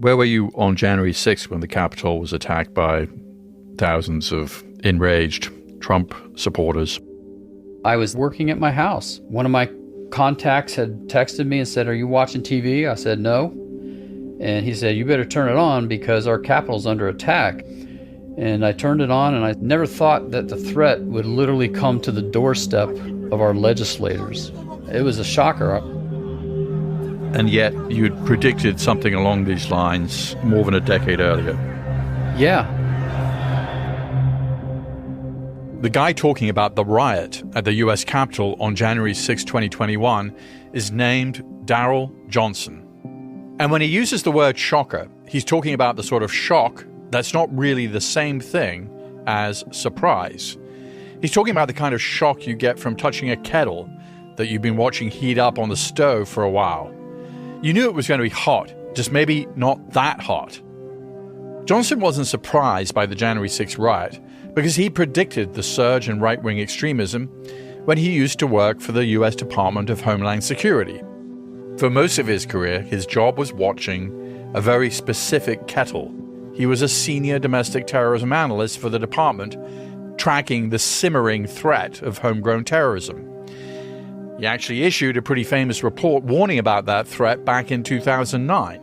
Where were you on January 6th when the Capitol was attacked by thousands of enraged Trump supporters? I was working at my house. One of my contacts had texted me and said, "Are you watching TV?" I said, "No." And he said, "You better turn it on because our Capitol's under attack." And I turned it on, and I never thought that the threat would literally come to the doorstep of our legislators. It was a shocker. And yet you'd predicted something along these lines more than a decade earlier. Yeah. The guy talking about the riot at the U.S. Capitol on January 6, 2021 is named Daryl Johnson. And when he uses the word shocker, he's talking about the sort of shock that's not really the same thing as surprise. He's talking about the kind of shock you get from touching a kettle that you've been watching heat up on the stove for a while. You knew it was going to be hot, just maybe not that hot. Johnson wasn't surprised by the January 6th riot because he predicted the surge in right-wing extremism when he used to work for the U.S. Department of Homeland Security. For most of his career, his job was watching a very specific kettle. He was a senior domestic terrorism analyst for the department, tracking the simmering threat of homegrown terrorism. He actually issued a pretty famous report warning about that threat back in 2009.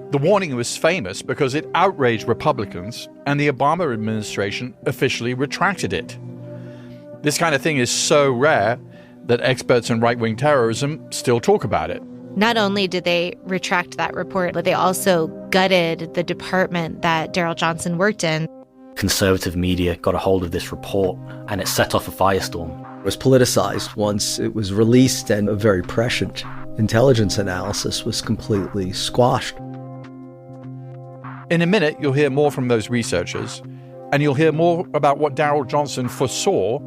The warning was famous because it outraged Republicans, and the Obama administration officially retracted it. This kind of thing is so rare that experts in right-wing terrorism still talk about it. Not only did they retract that report, but they also gutted the department that Daryl Johnson worked in. Conservative media got a hold of this report, and it set off a firestorm. It was politicized once it was released, and a very prescient intelligence analysis was completely squashed. In a minute, you'll hear more from those researchers, and you'll hear more about what Daryl Johnson foresaw,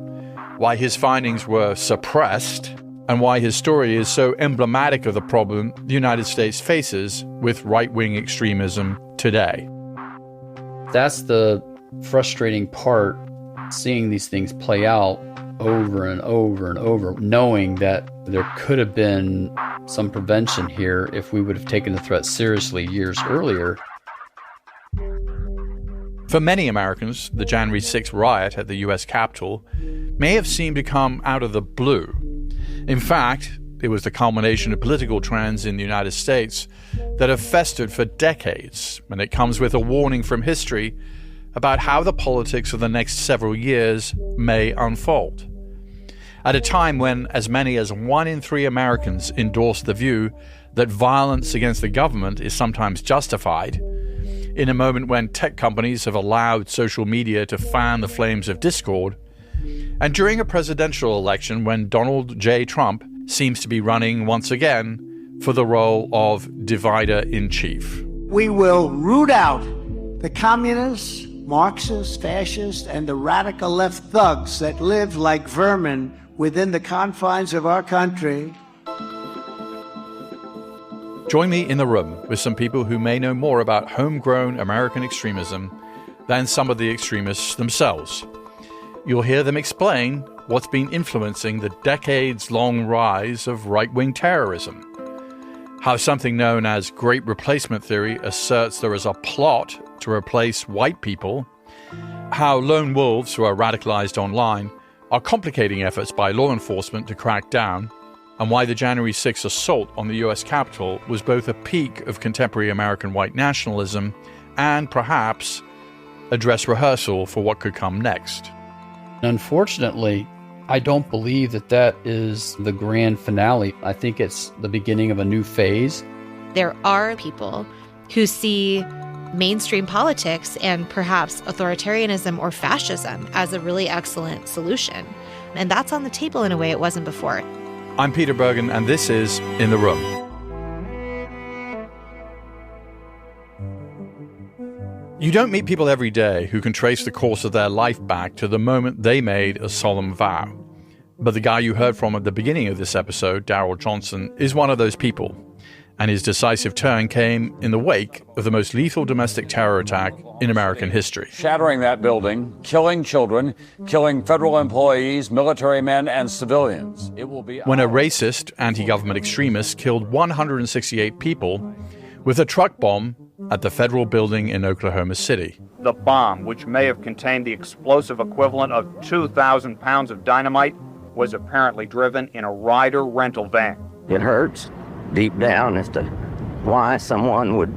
why his findings were suppressed, and why his story is so emblematic of the problem the United States faces with right-wing extremism today. That's the frustrating part, seeing these things play out over and over and over, knowing that there could have been some prevention here if we would have taken the threat seriously years earlier. For many Americans, the January 6th riot at the U.S. Capitol may have seemed to come out of the blue. In fact, it was the culmination of political trends in the United States that have festered for decades, and it comes with a warning from history about how the politics of the next several years may unfold. At a time when as many as 1 in 3 Americans endorse the view that violence against the government is sometimes justified, in a moment when tech companies have allowed social media to fan the flames of discord, and during a presidential election when Donald J. Trump seems to be running once again for the role of divider-in-chief. We will root out the communists, Marxists, fascists, and the radical left thugs that live like vermin within the confines of our country. Join me in the room with some people who may know more about homegrown American extremism than some of the extremists themselves. You'll hear them explain what's been influencing the decades-long rise of right-wing terrorism, how something known as Great Replacement Theory asserts there is a plot to replace white people, how lone wolves who are radicalized online are complicating efforts by law enforcement to crack down, and why the January 6th assault on the U.S. Capitol was both a peak of contemporary American white nationalism and, perhaps, a dress rehearsal for what could come next. Unfortunately, I don't believe that that is the grand finale. I think it's the beginning of a new phase. There are people who see mainstream politics and perhaps authoritarianism or fascism as a really excellent solution. And that's on the table in a way it wasn't before. I'm Peter Bergen, and this is In the Room. You don't meet people every day who can trace the course of their life back to the moment they made a solemn vow. But the guy you heard from at the beginning of this episode, Daryl Johnson, is one of those people. And his decisive turn came in the wake of the most lethal domestic terror attack in American history. Shattering that building, killing children, killing federal employees, military men, and civilians. It will be when a racist, anti-government extremist killed 168 people with a truck bomb at the federal building in Oklahoma City. The bomb, which may have contained the explosive equivalent of 2,000 pounds of dynamite, was apparently driven in a Ryder rental van. It hurts deep down as to why someone would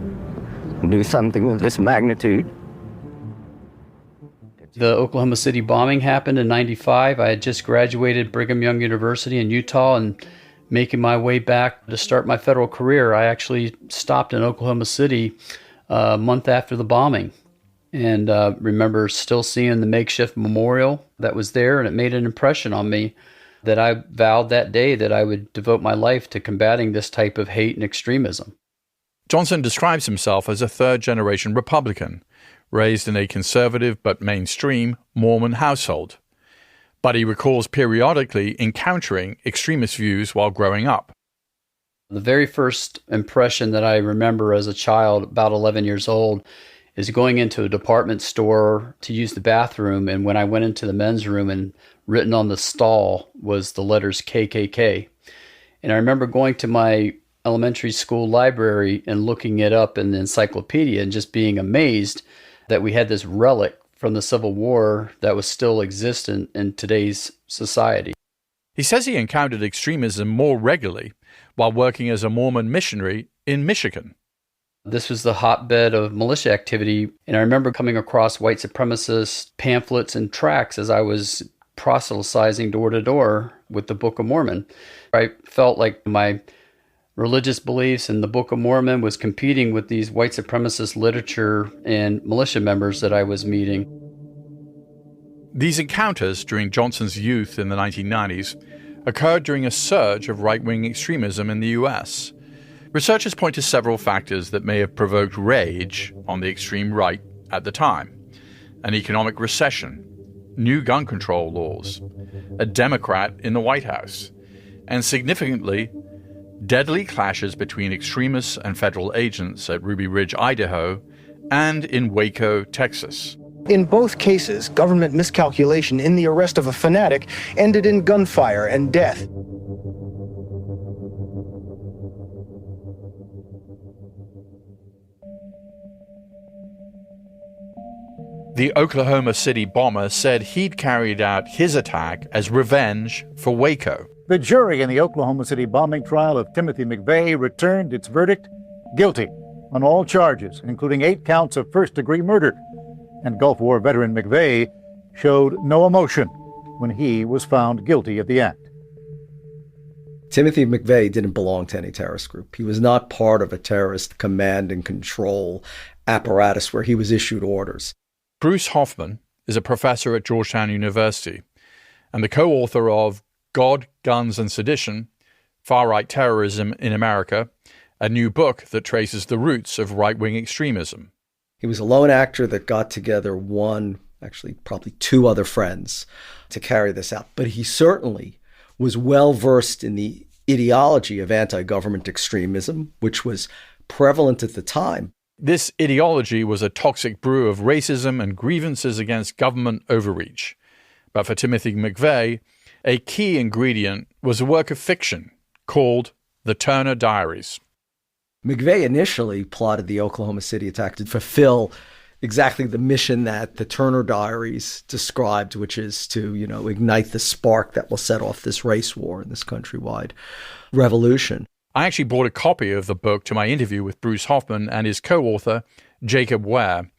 do something of this magnitude. The Oklahoma City bombing happened in '95. I had just graduated Brigham Young University in Utah, and making my way back to start my federal career, I actually stopped in Oklahoma City a month after the bombing. And remember still seeing the makeshift memorial that was there, and it made an impression on me that I vowed that day that I would devote my life to combating this type of hate and extremism. Johnson describes himself as a third-generation Republican, raised in a conservative but mainstream Mormon household. But he recalls periodically encountering extremist views while growing up. The very first impression that I remember as a child, about 11 years old, is going into a department store to use the bathroom, and when I went into the men's room, and written on the stall was the letters KKK. And I remember going to my elementary school library and looking it up in the encyclopedia and just being amazed that we had this relic from the Civil War that was still existent in today's society. He says he encountered extremism more regularly while working as a Mormon missionary in Michigan. This was the hotbed of militia activity, and I remember coming across white supremacist pamphlets and tracts as I was proselytizing door to door with the Book of Mormon. I felt like my religious beliefs in the Book of Mormon was competing with these white supremacist literature and militia members that I was meeting. These encounters during Johnson's youth in the 1990s occurred during a surge of right-wing extremism in the U.S. Researchers point to several factors that may have provoked rage on the extreme right at the time: an economic recession, new gun control laws, a Democrat in the White House, and significantly, deadly clashes between extremists and federal agents at Ruby Ridge, Idaho, and in Waco, Texas. In both cases, government miscalculation in the arrest of a fanatic ended in gunfire and death. The Oklahoma City bomber said he'd carried out his attack as revenge for Waco. The jury in the Oklahoma City bombing trial of Timothy McVeigh returned its verdict guilty on all charges, including 8 counts of first-degree murder. And Gulf War veteran McVeigh showed no emotion when he was found guilty of the act. Timothy McVeigh didn't belong to any terrorist group. He was not part of a terrorist command and control apparatus where he was issued orders. Bruce Hoffman is a professor at Georgetown University and the co-author of God, Guns, and Sedition, Far-Right Terrorism in America, a new book that traces the roots of right-wing extremism. He was a lone actor that got together probably 2 other friends to carry this out. But he certainly was well-versed in the ideology of anti-government extremism, which was prevalent at the time. This ideology was a toxic brew of racism and grievances against government overreach. But for Timothy McVeigh, a key ingredient was a work of fiction called The Turner Diaries. McVeigh initially plotted the Oklahoma City attack to fulfill exactly the mission that the Turner Diaries described, which is to, ignite the spark that will set off this race war and this countrywide revolution. I actually brought a copy of the book to my interview with Bruce Hoffman and his co-author, Jacob Ware,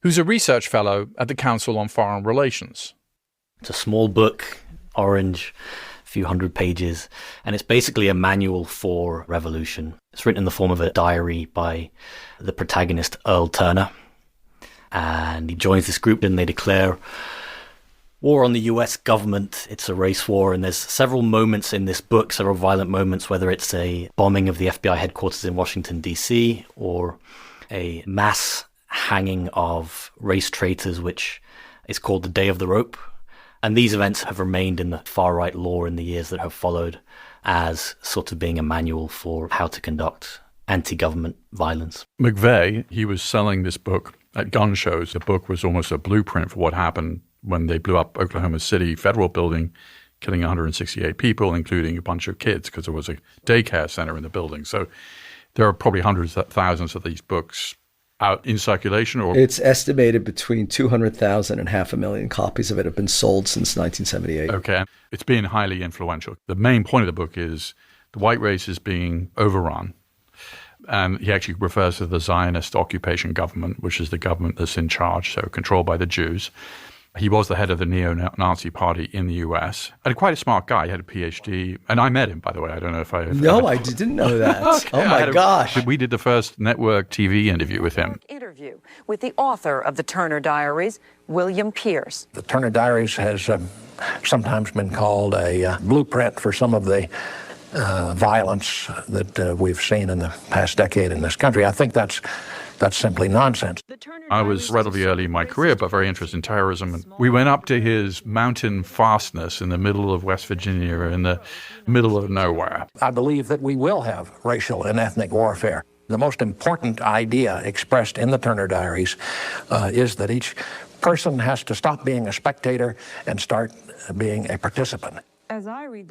who's a research fellow at the Council on Foreign Relations. It's a small book, orange, a few hundred pages, and it's basically a manual for revolution. It's written in the form of a diary by the protagonist, Earl Turner, and he joins this group and they declare war on the US government. It's a race war, and there's several moments in this book, several violent moments, whether it's a bombing of the FBI headquarters in Washington, D.C., or a mass hanging of race traitors, which is called the Day of the Rope. And these events have remained in the far-right lore in the years that have followed as sort of being a manual for how to conduct anti-government violence. McVeigh, he was selling this book at gun shows. The book was almost a blueprint for what happened when they blew up Oklahoma City Federal Building, killing 168 people, including a bunch of kids, because there was a daycare center in the building. So There are probably hundreds of thousands of these books out in circulation? Or it's estimated between 200,000 and 500,000 copies of it have been sold since 1978. Okay. It's been highly influential. The main point of the book is the white race is being overrun. And he actually refers to the Zionist occupation government, which is the government that's in charge, so controlled by the Jews. He was the head of the neo-Nazi party in the U.S. And quite a smart guy. He had a Ph.D. And I met him, by the way. I don't know if I... No, I didn't know that. Okay. Oh, my gosh. We did the first network TV interview with him. Interview with the author of the Turner Diaries, William Pierce. The Turner Diaries has sometimes been called a blueprint for some of the violence that we've seen in the past decade in this country. I think that's simply nonsense. I was relatively early in my career, but very interested in terrorism. And we went up to his mountain fastness in the middle of West Virginia, in the middle of nowhere. I believe that we will have racial and ethnic warfare. The most important idea expressed in the Turner Diaries is that each person has to stop being a spectator and start being a participant.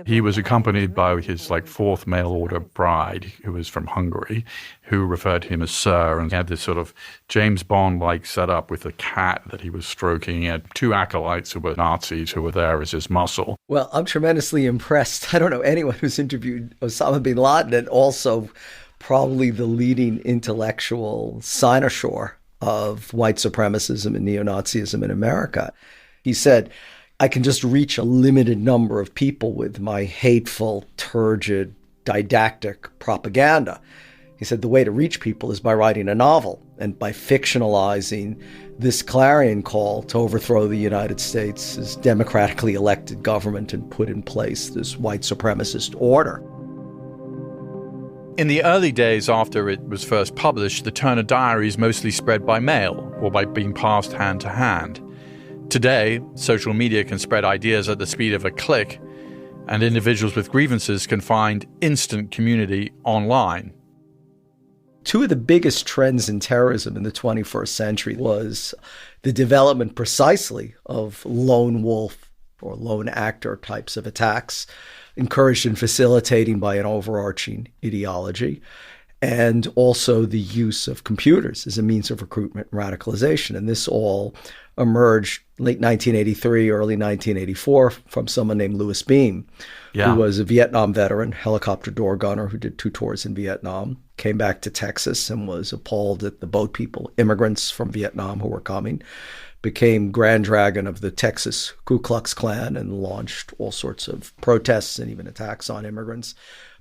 He was accompanied by his fourth mail order bride, who was from Hungary, who referred to him as Sir, and had this sort of James Bond-like setup with a cat that he was stroking. He had two acolytes who were Nazis who were there as his muscle. Well, I'm tremendously impressed. I don't know anyone who's interviewed Osama bin Laden, and also probably the leading intellectual cynosure of white supremacism and neo-Nazism in America. He said, I can just reach a limited number of people with my hateful, turgid, didactic propaganda. He said the way to reach people is by writing a novel and by fictionalizing this clarion call to overthrow the United States' democratically elected government and put in place this white supremacist order. In the early days after it was first published, the Turner Diaries mostly spread by mail or by being passed hand to hand. Today, social media can spread ideas at the speed of a click, and individuals with grievances can find instant community online. Two of the biggest trends in terrorism in the 21st century was the development precisely of lone wolf or lone actor types of attacks, encouraged and facilitating by an overarching ideology, and also the use of computers as a means of recruitment and radicalization. And this all emerged late 1983, early 1984 from someone named Louis Beam, who was a Vietnam veteran, helicopter door gunner who did 2 tours in Vietnam, came back to Texas and was appalled at the boat people, immigrants from Vietnam who were coming, became Grand Dragon of the Texas Ku Klux Klan and launched all sorts of protests and even attacks on immigrants,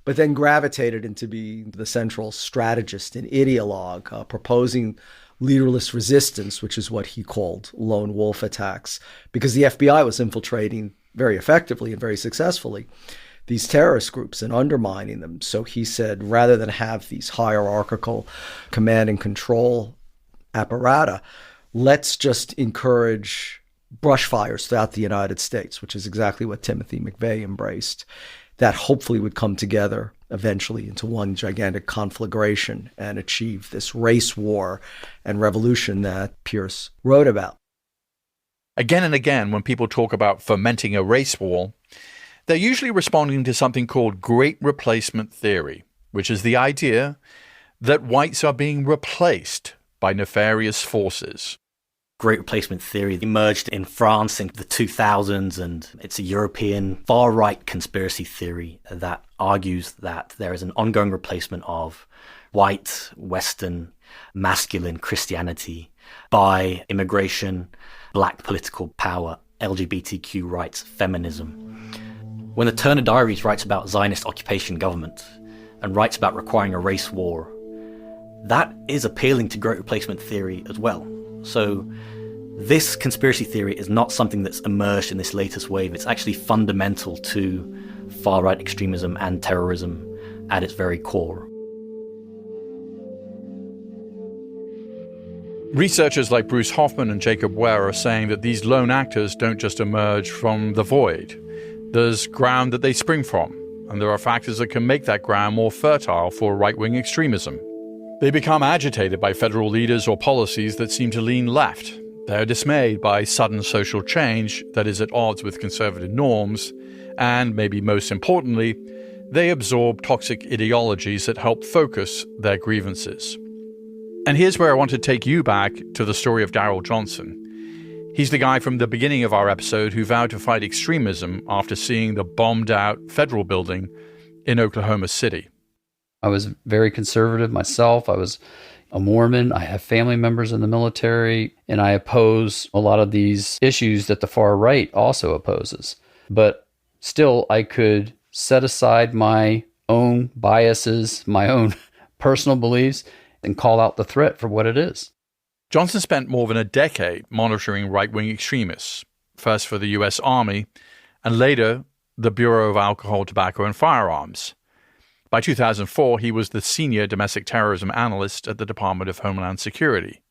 but then gravitated into being the central strategist and ideologue, proposing leaderless resistance, which is what he called lone wolf attacks, because the FBI was infiltrating very effectively and very successfully these terrorist groups and undermining them. So he said, rather than have these hierarchical command and control apparata, let's just encourage brush fires throughout the United States, which is exactly what Timothy McVeigh embraced, that hopefully would come together eventually into one gigantic conflagration and achieve this race war and revolution that Pierce wrote about. Again and again, when people talk about fomenting a race war, they're usually responding to something called Great Replacement Theory, which is the idea that whites are being replaced by nefarious forces. Great Replacement Theory emerged in France in the 2000s, and it's a European far-right conspiracy theory that argues that there is an ongoing replacement of white, Western, masculine Christianity by immigration, black political power, LGBTQ rights, feminism. When the Turner Diaries writes about Zionist occupation government and writes about requiring a race war, that is appealing to Great Replacement Theory as well. So this conspiracy theory is not something that's emerged in this latest wave. It's actually fundamental to far-right extremism and terrorism at its very core. Researchers like Bruce Hoffman and Jacob Ware are saying that these lone actors don't just emerge from the void. There's ground that they spring from, and there are factors that can make that ground more fertile for right-wing extremism. They become agitated by federal leaders or policies that seem to lean left. They're dismayed by sudden social change that is at odds with conservative norms, and maybe most importantly, they absorb toxic ideologies that help focus their grievances. And here's where I want to take you back to the story of Darrell Johnson. He's the guy from the beginning of our episode who vowed to fight extremism after seeing the bombed-out federal building in Oklahoma City. I was very conservative myself. I was a Mormon. I have family members in the military, and I oppose a lot of these issues that the far right also opposes. But still, I could set aside my own biases, my own personal beliefs, and call out the threat for what it is. Johnson spent more than a decade monitoring right-wing extremists, first for the U.S. Army and later the Bureau of Alcohol, Tobacco, and Firearms. By 2004, he was the senior domestic terrorism analyst at the Department of Homeland Security.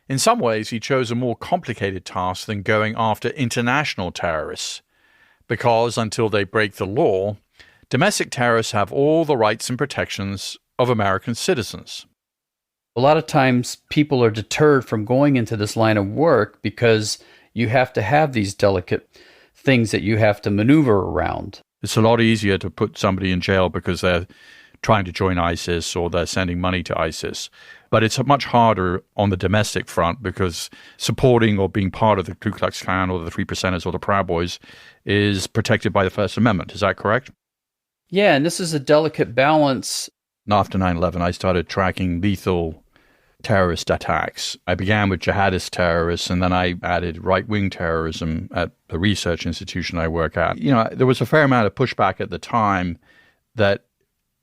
In some ways, he chose a more complicated task than going after international terrorists, because until they break the law, domestic terrorists have all the rights and protections of American citizens. A lot of times people are deterred from going into this line of work because you have to have these delicate things that you have to maneuver around. It's a lot easier to put somebody in jail because they're trying to join ISIS or they're sending money to ISIS. But it's much harder on the domestic front because supporting or being part of the Ku Klux Klan or the Three Percenters or the Proud Boys is protected by the First Amendment. Is that correct? Yeah, and this is a delicate balance. After 9/11, I started tracking lethal terrorist attacks. I began with jihadist terrorists, and then I added right-wing terrorism at the research institution I work at. You know, there was a fair amount of pushback at the time that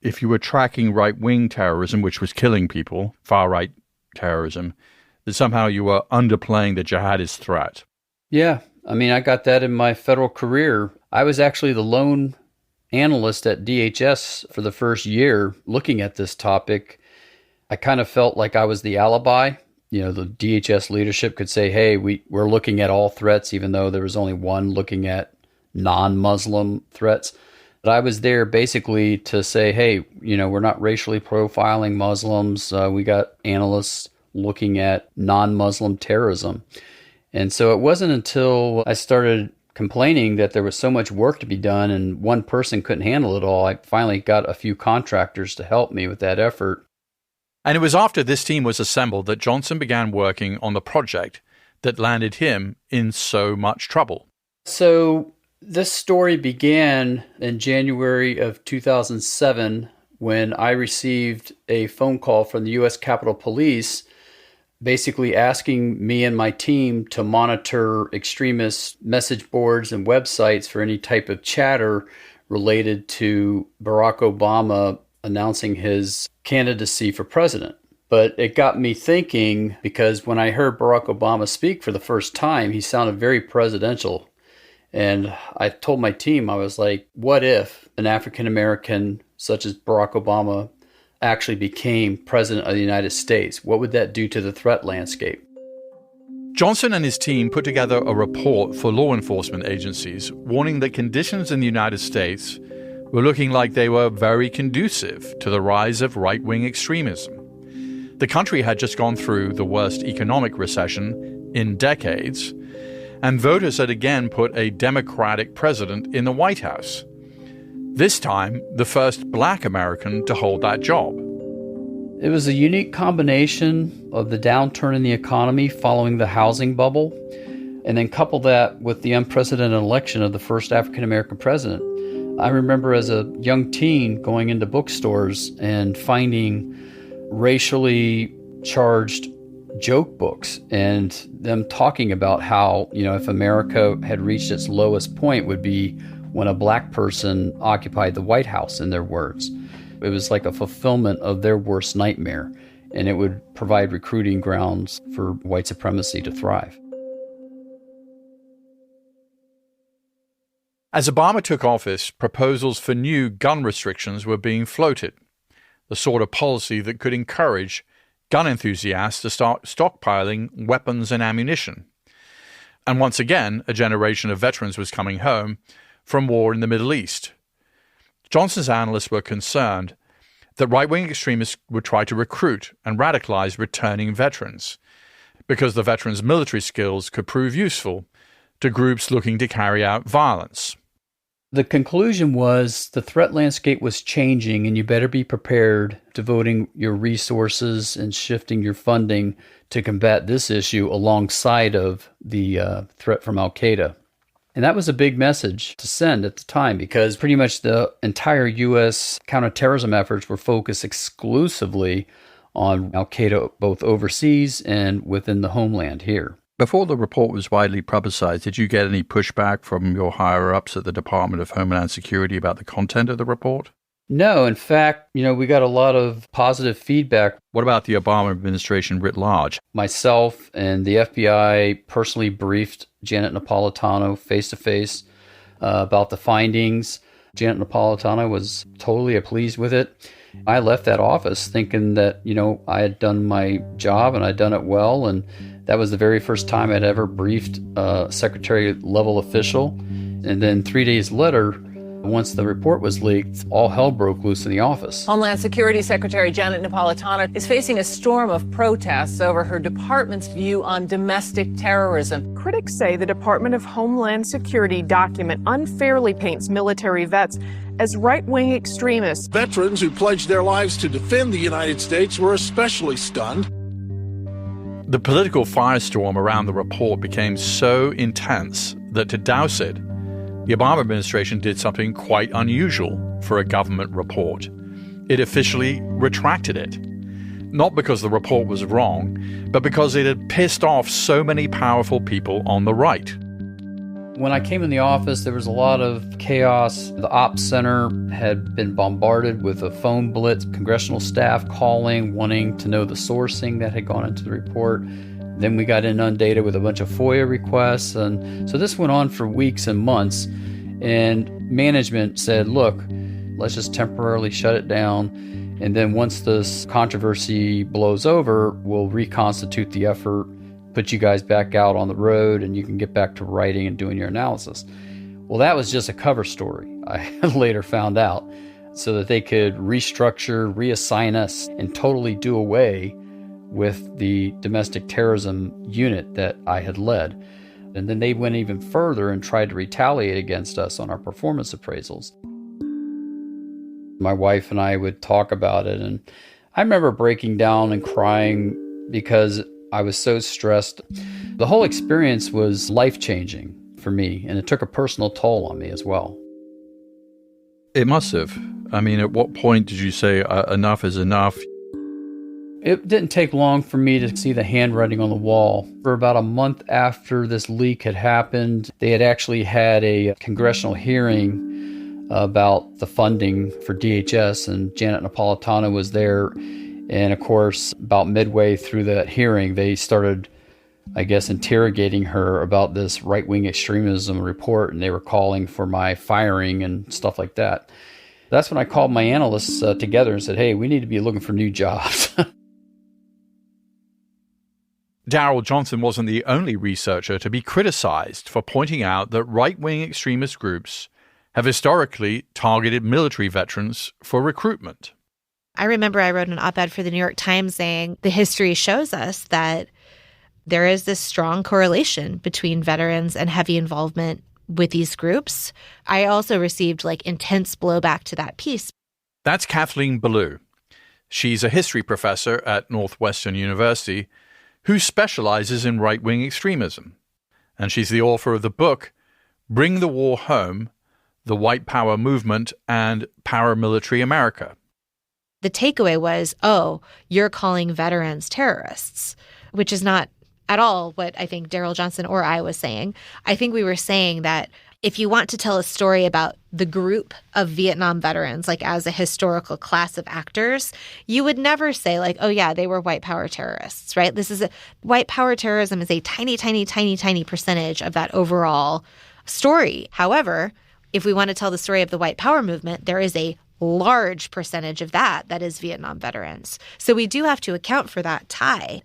if you were tracking right-wing terrorism, which was killing people, far-right terrorism, that somehow you were underplaying the jihadist threat. Yeah, I mean, I got that in my federal career. I was actually the lone analyst at DHS for the first year looking at this topic. I kind of felt like I was the alibi. You know, the DHS leadership could say, hey, we're looking at all threats, even though there was only one looking at non-Muslim threats. But I was there basically to say, hey, you know, we're not racially profiling Muslims. We got analysts looking at non-Muslim terrorism. And so it wasn't until I started complaining that there was so much work to be done and one person couldn't handle it all, I finally got a few contractors to help me with that effort. And it was after this team was assembled that Johnson began working on the project that landed him in so much trouble. So this story began in January of 2007 when I received a phone call from the U.S. Capitol Police basically asking me and my team to monitor extremist message boards and websites for any type of chatter related to Barack Obama announcing his candidacy for president. But it got me thinking, because when I heard Barack Obama speak for the first time, he sounded very presidential. And I told my team, I was like, what if an African American such as Barack Obama actually became president of the United States? What would that do to the threat landscape? Johnson and his team put together a report for law enforcement agencies warning that conditions in the United States were looking like they were very conducive to the rise of right-wing extremism. The country had just gone through the worst economic recession in decades, and voters had again put a Democratic president in the White House. This time, the first Black American to hold that job. It was a unique combination of the downturn in the economy following the housing bubble, and then couple that with the unprecedented election of the first African American president. I remember as a young teen going into bookstores and finding racially charged joke books and them talking about how, you know, if America had reached its lowest point would be when a black person occupied the White House, in their words. It was like a fulfillment of their worst nightmare, and it would provide recruiting grounds for white supremacy to thrive. As Obama took office, proposals for new gun restrictions were being floated, the sort of policy that could encourage gun enthusiasts to start stockpiling weapons and ammunition. And once again, a generation of veterans was coming home from war in the Middle East. Johnson's analysts were concerned that right-wing extremists would try to recruit and radicalize returning veterans, because the veterans' military skills could prove useful to groups looking to carry out violence. The conclusion was the threat landscape was changing, and you better be prepared, devoting your resources and shifting your funding to combat this issue alongside of the threat from Al-Qaeda. And that was a big message to send at the time, because pretty much the entire U.S. counterterrorism efforts were focused exclusively on Al-Qaeda, both overseas and within the homeland here. Before the report was widely publicized, did you get any pushback from your higher-ups at the Department of Homeland Security about the content of the report? No, in fact, we got a lot of positive feedback. What about the Obama administration writ large? Myself and the FBI personally briefed Janet Napolitano face-to-face about the findings. Janet Napolitano was totally pleased with it. I left that office thinking that, I had done my job and I'd done it well, and that was the very first time I'd ever briefed a secretary-level official. And then 3 days later, once the report was leaked, all hell broke loose in the office. Homeland Security Secretary Janet Napolitano is facing a storm of protests over her department's view on domestic terrorism. Critics say the Department of Homeland Security document unfairly paints military vets as right-wing extremists. Veterans who pledged their lives to defend the United States were especially stunned. The political firestorm around the report became so intense that to douse it, the Obama administration did something quite unusual for a government report. It officially retracted it. Not because the report was wrong, but because it had pissed off so many powerful people on the right. When I came in the office, there was a lot of chaos. The ops center had been bombarded with a phone blitz, congressional staff calling, wanting to know the sourcing that had gone into the report. Then we got inundated with a bunch of FOIA requests. And so this went on for weeks and months. And management said, look, let's just temporarily shut it down. And then once this controversy blows over, we'll reconstitute the effort, put you guys back out on the road, and you can get back to writing and doing your analysis. Well, that was just a cover story, I later found out, so that they could restructure, reassign us, and totally do away with the domestic terrorism unit that I had led. And then they went even further and tried to retaliate against us on our performance appraisals. My wife and I would talk about it, and I remember breaking down and crying because I was so stressed. The whole experience was life-changing for me, and it took a personal toll on me as well. It must have. I mean, at what point did you say enough is enough? It didn't take long for me to see the handwriting on the wall. For about a month after this leak had happened, they had actually had a congressional hearing about the funding for DHS, and Janet Napolitano was there. And of course, about midway through that hearing, they started, I guess, interrogating her about this right-wing extremism report, and they were calling for my firing and stuff like that. That's when I called my analysts together and said, hey, we need to be looking for new jobs. Darrell Johnson wasn't the only researcher to be criticized for pointing out that right-wing extremist groups have historically targeted military veterans for recruitment. I remember I wrote an op-ed for the New York Times saying the history shows us that there is this strong correlation between veterans and heavy involvement with these groups. I also received intense blowback to that piece. That's Kathleen Ballou. She's a history professor at Northwestern University who specializes in right-wing extremism. And she's the author of the book, Bring the War Home, The White Power Movement and Paramilitary America. The takeaway was, oh, you're calling veterans terrorists, which is not at all what I think Darrell Johnson or I was saying. I think we were saying that if you want to tell a story about the group of Vietnam veterans, as a historical class of actors, you would never say oh yeah, they were white power terrorists, right? White power terrorism is a tiny, tiny, tiny, tiny percentage of that overall story. However, if we want to tell the story of the white power movement, there is a large percentage of that is Vietnam veterans. So we do have to account for that tie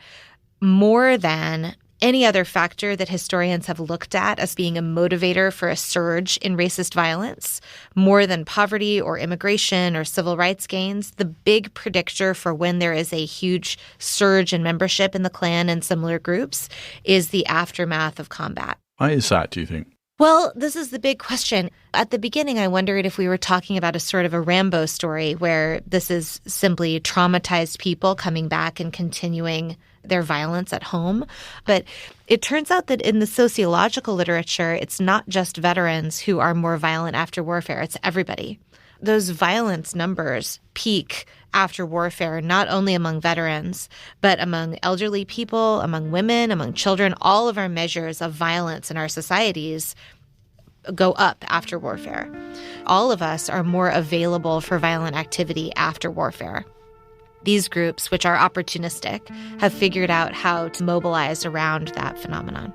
more than any other factor that historians have looked at as being a motivator for a surge in racist violence, more than poverty or immigration or civil rights gains. The big predictor for when there is a huge surge in membership in the Klan and similar groups is the aftermath of combat. Why is that, do you think? Well, this is the big question. At the beginning, I wondered if we were talking about a sort of a Rambo story where this is simply traumatized people coming back and continuing their violence at home. But it turns out that in the sociological literature, it's not just veterans who are more violent after warfare. It's everybody. Those violence numbers peak after warfare, not only among veterans, but among elderly people, among women, among children. All of our measures of violence in our societies go up after warfare. All of us are more available for violent activity after warfare. These groups, which are opportunistic, have figured out how to mobilize around that phenomenon.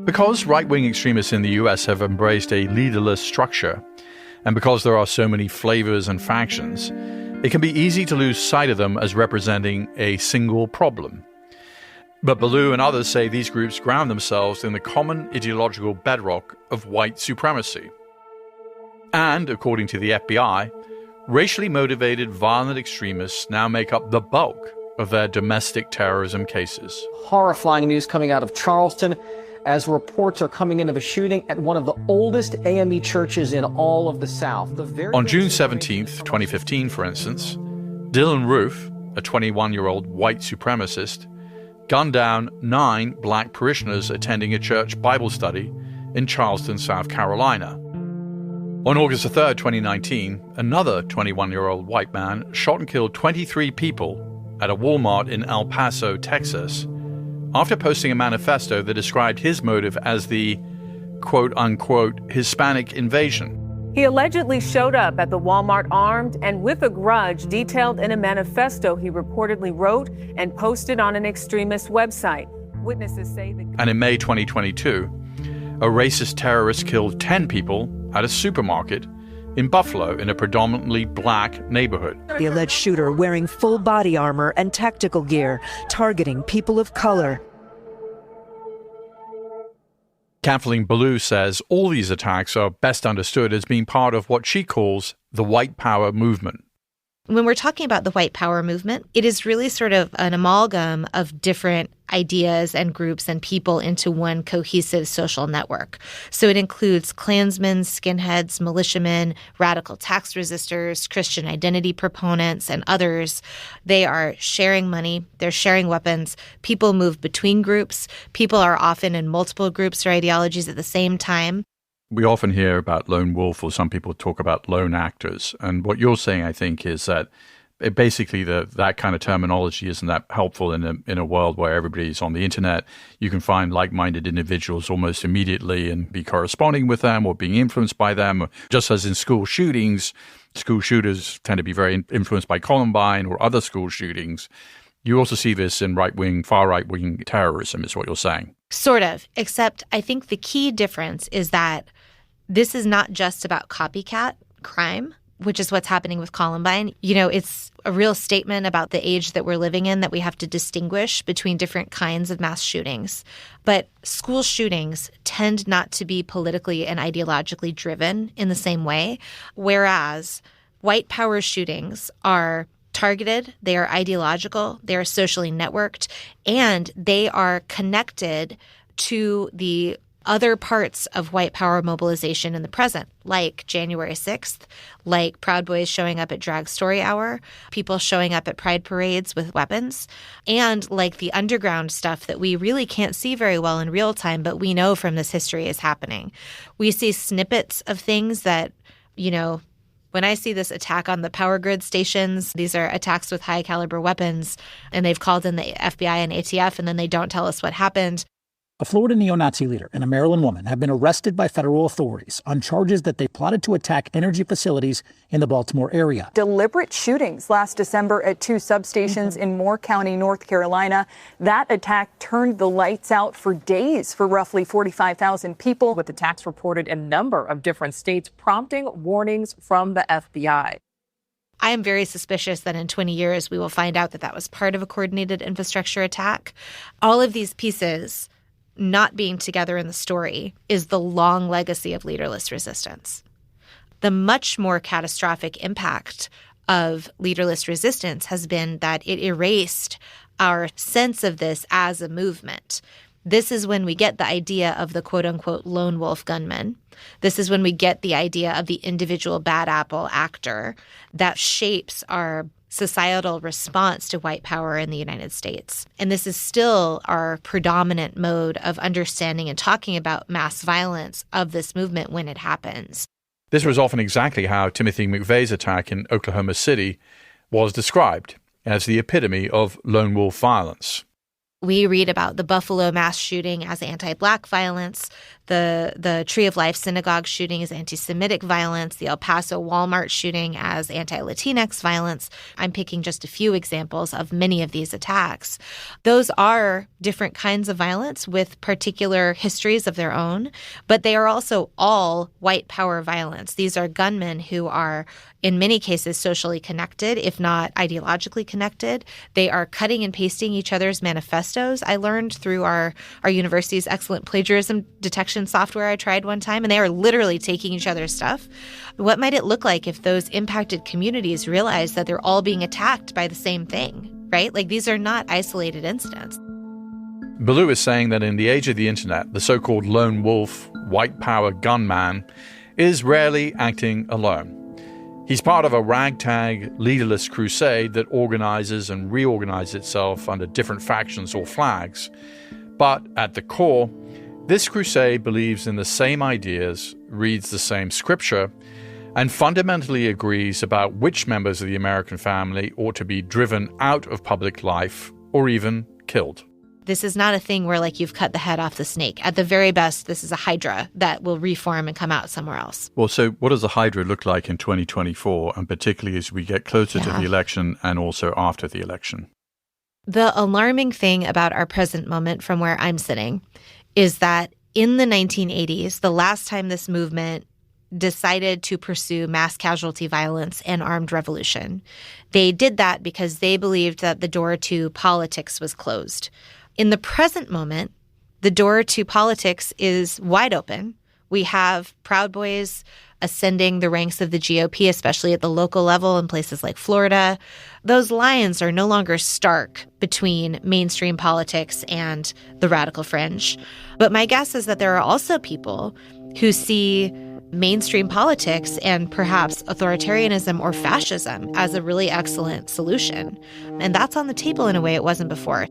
Because right-wing extremists in the US have embraced a leaderless structure, and because there are so many flavors and factions, it can be easy to lose sight of them as representing a single problem. But Ballou and others say these groups ground themselves in the common ideological bedrock of white supremacy. And, according to the FBI, racially motivated violent extremists now make up the bulk of their domestic terrorism cases. Horrifying news coming out of Charleston as reports are coming in of a shooting at one of the oldest AME churches in all of the South. On June 17th, 2015, for instance, Dylan Roof, a 21-year-old white supremacist, gunned down 9 black parishioners attending a church Bible study in Charleston, South Carolina. On August 3rd, 2019, another 21-year-old white man shot and killed 23 people at a Walmart in El Paso, Texas, after posting a manifesto that described his motive as the quote-unquote Hispanic invasion. He allegedly showed up at the Walmart armed and with a grudge detailed in a manifesto he reportedly wrote and posted on an extremist website. Witnesses say that... And in May 2022, a racist terrorist killed 10 people at a supermarket in Buffalo in a predominantly black neighborhood. The alleged shooter wearing full body armor and tactical gear, targeting people of color. Kathleen Ballou says all these attacks are best understood as being part of what she calls the white power movement. When we're talking about the white power movement, it is really sort of an amalgam of different ideas and groups and people into one cohesive social network. So it includes Klansmen, skinheads, militiamen, radical tax resistors, Christian identity proponents, and others. They are sharing money. They're sharing weapons. People move between groups. People are often in multiple groups or ideologies at the same time. We often hear about lone wolf, or some people talk about lone actors. And what you're saying, I think, is that basically that kind of terminology isn't that helpful in a world where everybody's on the internet. You can find like-minded individuals almost immediately and be corresponding with them or being influenced by them. Just as in school shootings, school shooters tend to be very influenced by Columbine or other school shootings. You also see this in right-wing, far right-wing terrorism, is what you're saying. Sort of, except I think the key difference is that this is not just about copycat crime, which is what's happening with Columbine. You know, it's a real statement about the age that we're living in, that we have to distinguish between different kinds of mass shootings. But school shootings tend not to be politically and ideologically driven in the same way, whereas white power shootings are targeted, they are ideological, they are socially networked, and they are connected to the other parts of white power mobilization in the present, like January 6th, like Proud Boys showing up at Drag Story Hour, people showing up at pride parades with weapons, and like the underground stuff that we really can't see very well in real time, but we know from this history is happening. We see snippets of things that, you know, when I see this attack on the power grid stations, these are attacks with high caliber weapons, and they've called in the FBI and ATF, and then they don't tell us what happened. A Florida neo-Nazi leader and a Maryland woman have been arrested by federal authorities on charges that they plotted to attack energy facilities in the Baltimore area. Deliberate shootings last December at 2 substations in Moore County, North Carolina. That attack turned the lights out for days for roughly 45,000 people, with attacks reported in a number of different states, prompting warnings from the FBI. I am very suspicious that in 20 years we will find out that that was part of a coordinated infrastructure attack. All of these pieces not being together in the story is the long legacy of leaderless resistance. The much more catastrophic impact of leaderless resistance has been that it erased our sense of this as a movement. This is when we get the idea of the quote-unquote lone wolf gunman. This is when we get the idea of the individual bad apple actor that shapes our societal response to white power in the United States. And this is still our predominant mode of understanding and talking about mass violence of this movement when it happens. This was often exactly how Timothy McVeigh's attack in Oklahoma City was described, as the epitome of lone wolf violence. We read about the Buffalo mass shooting as anti-Black violence, the Tree of Life synagogue shooting as anti-Semitic violence, the El Paso Walmart shooting as anti-Latinx violence. I'm picking just a few examples of many of these attacks. Those are different kinds of violence with particular histories of their own, but they are also all white power violence. These are gunmen who are, in many cases, socially connected, if not ideologically connected. They are cutting and pasting each other's manifestos. I learned through our university's excellent plagiarism detection software I tried one time, and they are literally taking each other's stuff. What might it look like if those impacted communities realize that they're all being attacked by the same thing, right? Like, these are not isolated incidents. Ballou is saying that in the age of the internet, the so-called lone wolf, white power gunman is rarely acting alone. He's part of a ragtag, leaderless crusade that organizes and reorganizes itself under different factions or flags. But at the core, this crusade believes in the same ideas, reads the same scripture, and fundamentally agrees about which members of the American family ought to be driven out of public life or even killed. This is not a thing where, like, you've cut the head off the snake. At the very best, this is a hydra that will reform and come out somewhere else. Well, so what does the hydra look like in 2024, and particularly as we get closer to the election and also after the election? The alarming thing about our present moment from where I'm sitting is that in the 1980s, the last time this movement decided to pursue mass casualty violence and armed revolution, they did that because they believed that the door to politics was closed. In the present moment, the door to politics is wide open. We have Proud Boys ascending the ranks of the GOP, especially at the local level in places like Florida. Those lines are no longer stark between mainstream politics and the radical fringe. But my guess is that there are also people who see mainstream politics and perhaps authoritarianism or fascism as a really excellent solution. And that's on the table in a way it wasn't before.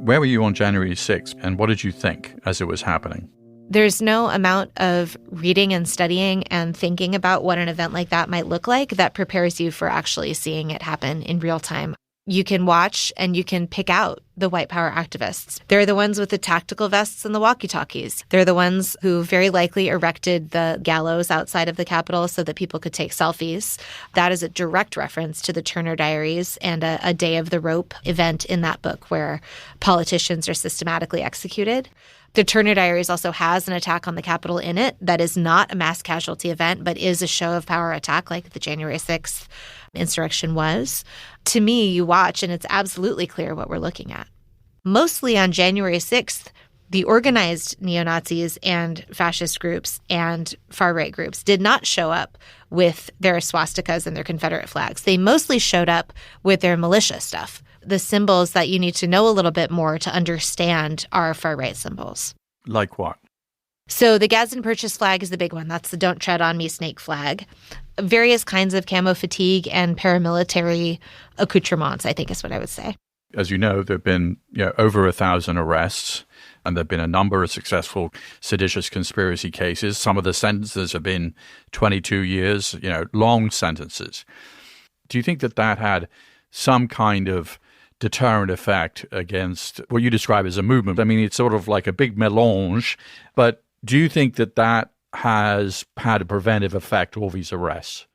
Where were you on January 6th, and what did you think as it was happening? There's no amount of reading and studying and thinking about what an event like that might look like that prepares you for actually seeing it happen in real time. You can watch and you can pick out the white power activists. They're the ones with the tactical vests and the walkie-talkies. They're the ones who very likely erected the gallows outside of the Capitol so that people could take selfies. That is a direct reference to the Turner Diaries and a Day of the Rope event in that book where politicians are systematically executed. The Turner Diaries also has an attack on the Capitol in it that is not a mass casualty event, but is a show of power attack like the January 6th insurrection was. To me, you watch and it's absolutely clear what we're looking at. Mostly on January 6th, the organized neo-Nazis and fascist groups and far-right groups did not show up with their swastikas and their Confederate flags. They mostly showed up with their militia stuff. The symbols that you need to know a little bit more to understand are far-right symbols. Like what? So the Gadsden Purchase flag is the big one. That's the Don't Tread on Me snake flag. Various kinds of camo fatigue and paramilitary accoutrements, I think is what I would say. As you know, there have been over 1,000 arrests, and there have been a number of successful seditious conspiracy cases. Some of the sentences have been 22 years, long sentences. Do you think that that had some kind of deterrent effect against what you describe as a movement? I mean, it's sort of like a big melange, but do you think that that has had a preventive effect, all these arrests?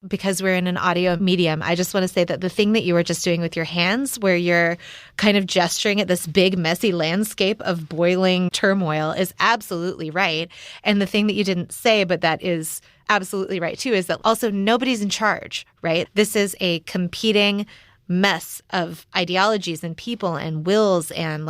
Because we're in an audio medium, I just want to say that the thing that you were just doing with your hands, where you're kind of gesturing at this big, messy landscape of boiling turmoil, is absolutely right. And the thing that you didn't say, but that is absolutely right too, is that also nobody's in charge, right? This is a competing mess of ideologies and people and wills and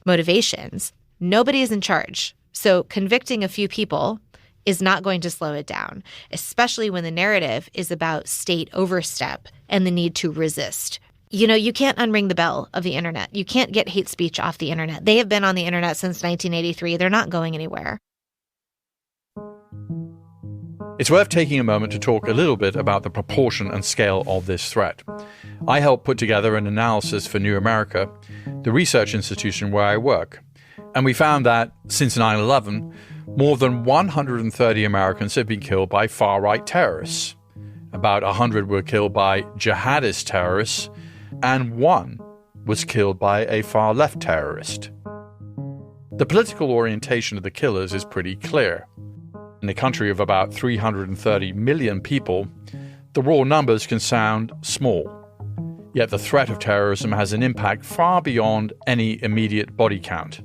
motivations. Nobody is in charge. So convicting a few people is not going to slow it down, especially when the narrative is about state overstep and the need to resist. You can't unring the bell of the internet. You can't get hate speech off the internet. They have been on the internet since 1983. They're not going anywhere. It's worth taking a moment to talk a little bit about the proportion and scale of this threat. I helped put together an analysis for New America, the research institution where I work, and we found that since 9/11, more than 130 Americans have been killed by far-right terrorists. About 100 were killed by jihadist terrorists, and 1 was killed by a far-left terrorist. The political orientation of the killers is pretty clear. In a country of about 330 million people, the raw numbers can sound small. Yet the threat of terrorism has an impact far beyond any immediate body count.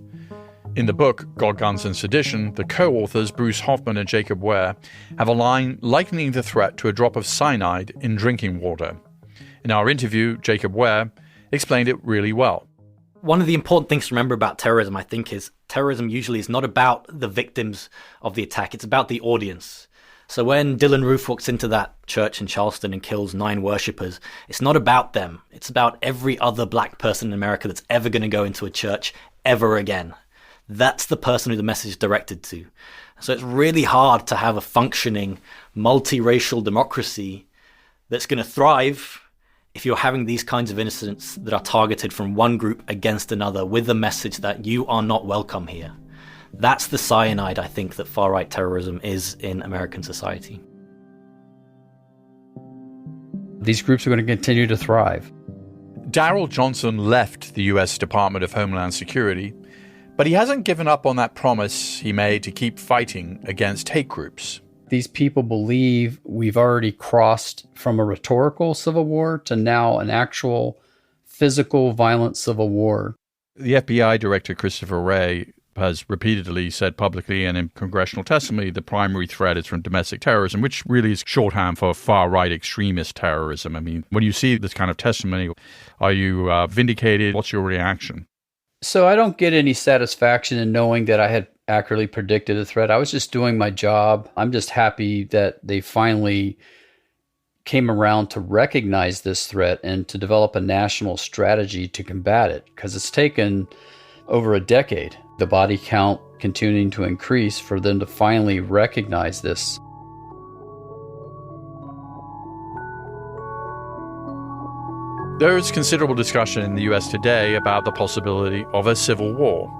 In the book, God, Guns, and Sedition, the co-authors Bruce Hoffman and Jacob Ware have a line likening the threat to a drop of cyanide in drinking water. In our interview, Jacob Ware explained it really well. One of the important things to remember about terrorism, I think, is terrorism usually is not about the victims of the attack. It's about the audience. So when Dylan Roof walks into that church in Charleston and kills 9 worshippers, it's not about them. It's about every other black person in America that's ever going to go into a church ever again. That's the person who the message is directed to. So it's really hard to have a functioning multiracial democracy that's going to thrive if you're having these kinds of incidents that are targeted from one group against another with the message that you are not welcome here. That's the cyanide, I think, that far-right terrorism is in American society. These groups are going to continue to thrive. Darrell Johnson left the U.S. Department of Homeland Security, but he hasn't given up on that promise he made to keep fighting against hate groups. These people believe we've already crossed from a rhetorical civil war to now an actual physical, violent civil war. The FBI Director Christopher Wray has repeatedly said publicly and in congressional testimony the primary threat is from domestic terrorism, which really is shorthand for far-right extremist terrorism. I mean, when you see this kind of testimony, are you vindicated? What's your reaction? So I don't get any satisfaction in knowing that I had accurately predicted a threat. I was just doing my job. I'm just happy that they finally came around to recognize this threat and to develop a national strategy to combat it, because it's taken over a decade, the body count continuing to increase, for them to finally recognize this. There is considerable discussion in the US today about the possibility of a civil war.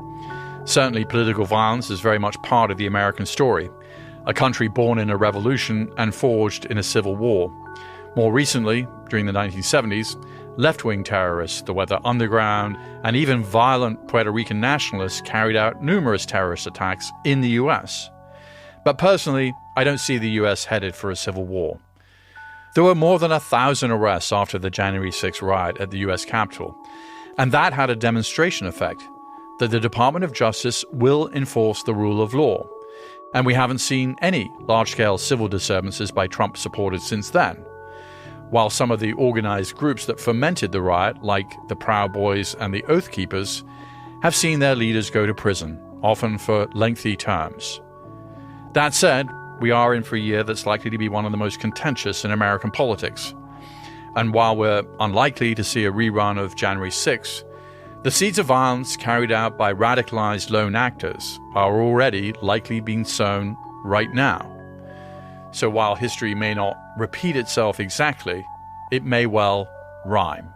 Certainly, political violence is very much part of the American story, a country born in a revolution and forged in a civil war. More recently, during the 1970s, left-wing terrorists, the Weather Underground, and even violent Puerto Rican nationalists carried out numerous terrorist attacks in the US. But personally, I don't see the US headed for a civil war. There were more than 1,000 arrests after the January 6th riot at the US Capitol, and that had a demonstration effect that the Department of Justice will enforce the rule of law. And we haven't seen any large-scale civil disturbances by Trump supporters since then. While some of the organized groups that fomented the riot, like the Proud Boys and the Oath Keepers, have seen their leaders go to prison, often for lengthy terms. That said, we are in for a year that's likely to be one of the most contentious in American politics. And while we're unlikely to see a rerun of January 6th, the seeds of violence carried out by radicalized lone actors are already likely being sown right now. So while history may not repeat itself exactly, it may well rhyme.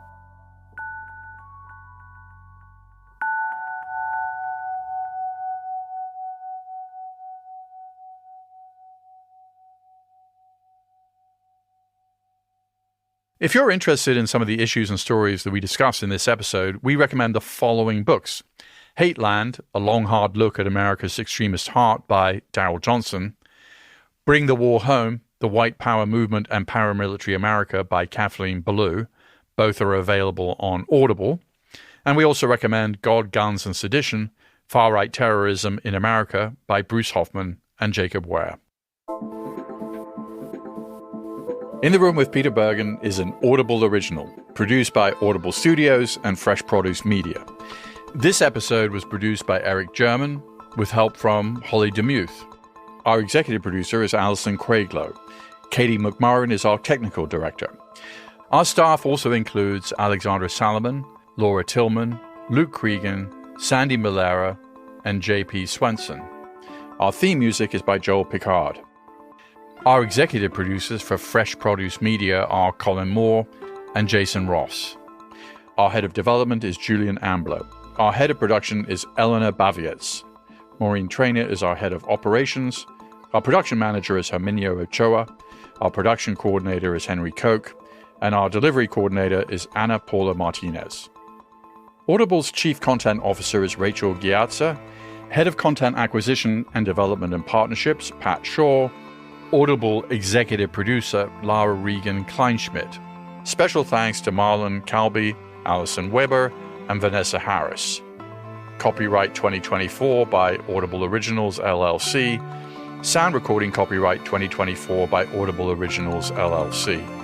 If you're interested in some of the issues and stories that we discussed in this episode, we recommend the following books: Hateland, A Long Hard Look at America's Extremist Heart by Darrell Johnson; Bring the War Home, The White Power Movement and Paramilitary America by Kathleen Belew. Both are available on Audible. And we also recommend God, Guns, and Sedition, Far-Right Terrorism in America by Bruce Hoffman and Jacob Ware. In the Room with Peter Bergen is an Audible original, produced by Audible Studios and Fresh Produce Media. This episode was produced by Eric German, with help from Holly DeMuth. Our executive producer is Alison Craiglow. Katie McMurrin is our technical director. Our staff also includes Alexandra Salomon, Laura Tillman, Luke Cregan, Sandy Millera, and J.P. Swenson. Our theme music is by Joel Picard. Our executive producers for Fresh Produce Media are Colin Moore and Jason Ross. Our head of development is Julian Ambler. Our head of production is Eleanor Bavietz. Maureen Traynor is our head of operations. Our production manager is Herminio Ochoa. Our production coordinator is Henry Koch. And our delivery coordinator is Ana Paula Martinez. Audible's Chief Content Officer is Rachel Giazza. Head of Content Acquisition and Development and Partnerships, Pat Shaw. Audible Executive Producer, Lara Regan Kleinschmidt. Special thanks to Marlon Calby, Allison Weber, and Vanessa Harris. Copyright 2024 by Audible Originals, LLC. Sound recording copyright 2024 by Audible Originals, LLC.